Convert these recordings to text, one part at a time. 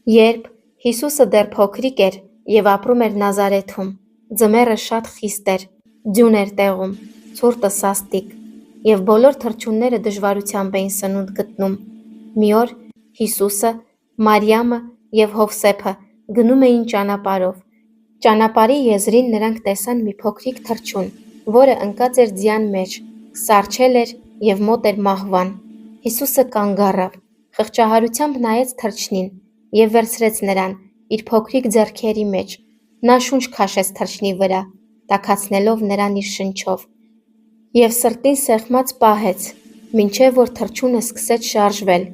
Երբ Հիսուսը դեռ փոքրիկ էր և ապրում էր Նազարեթում, ձմեռը շատ խիստ էր, ձյուն էր տեղում, ցուրտը սաստիկ, և բոլոր թռչունները դժվարությամբ էին սնունդ գտնում։ Մի օր Հիսուսը, Մարիամը և Հովսեփը գնում էին ճանապարհով։ Ճանապարհի եզրին նրանք տեսան մի փոքրիկ թռչուն, որը ընկած էր ձյան մեջ, սառչել էր և մոտ էր մահվան։ Հիսուսը կանգ առավ, խղճահարությամբ նայեց թռչնին և վերցրեց նրան իր փոքրիկ ձեռքերի մեջ։ Նա շունչ քաշեց թռչնի վրա, տաքացնելով նրան իր շնչով, և սրտին սեղմած պահեց, մինչև որ թռչունը սկսեց շարժվել։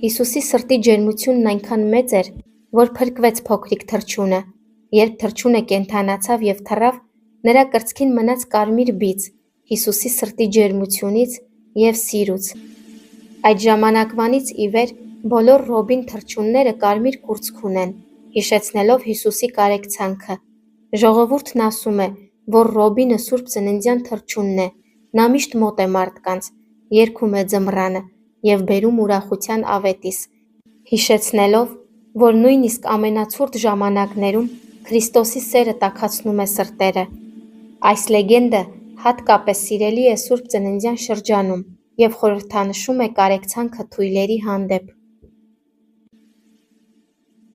Հիսուսի սրտի ջերմությունն այնքան մեծ էր, որ փրկվեց փոքրիկ թռչունը։ Երբ թռչունը կենդանացավ և թռավ, նրա կրծքին մնաց կարմիր բիծ Հիսուսի սրտի ջերմությունից և սիրուց։ Այդ ժամանակվանից ի վեր բոլոր Ռոբին թռչունները կարմիր կուրծք ունեն, հիշեցնելով Հիսուսի կարեկցանքը։ Ժողովուրդն ասում է, որ Ռոբինը Սուրբ Ծննդյան թռչունն է, նա միշտ մոտ է մարդկանց, երգում է ձմռանը և բերում ուրախության ավետիս, հիշեցնելով, որ նույնիսկ ամենացուրտ ժամանակներում Քրիստոսի սերը տաքացնում է սրտերը։ Այս լեգենդը հատկապես սիրելի է Սուրբ Ծննդյան շրջանում և խորհրդանշում է կարեկցանքը թույլերի հանդեպ։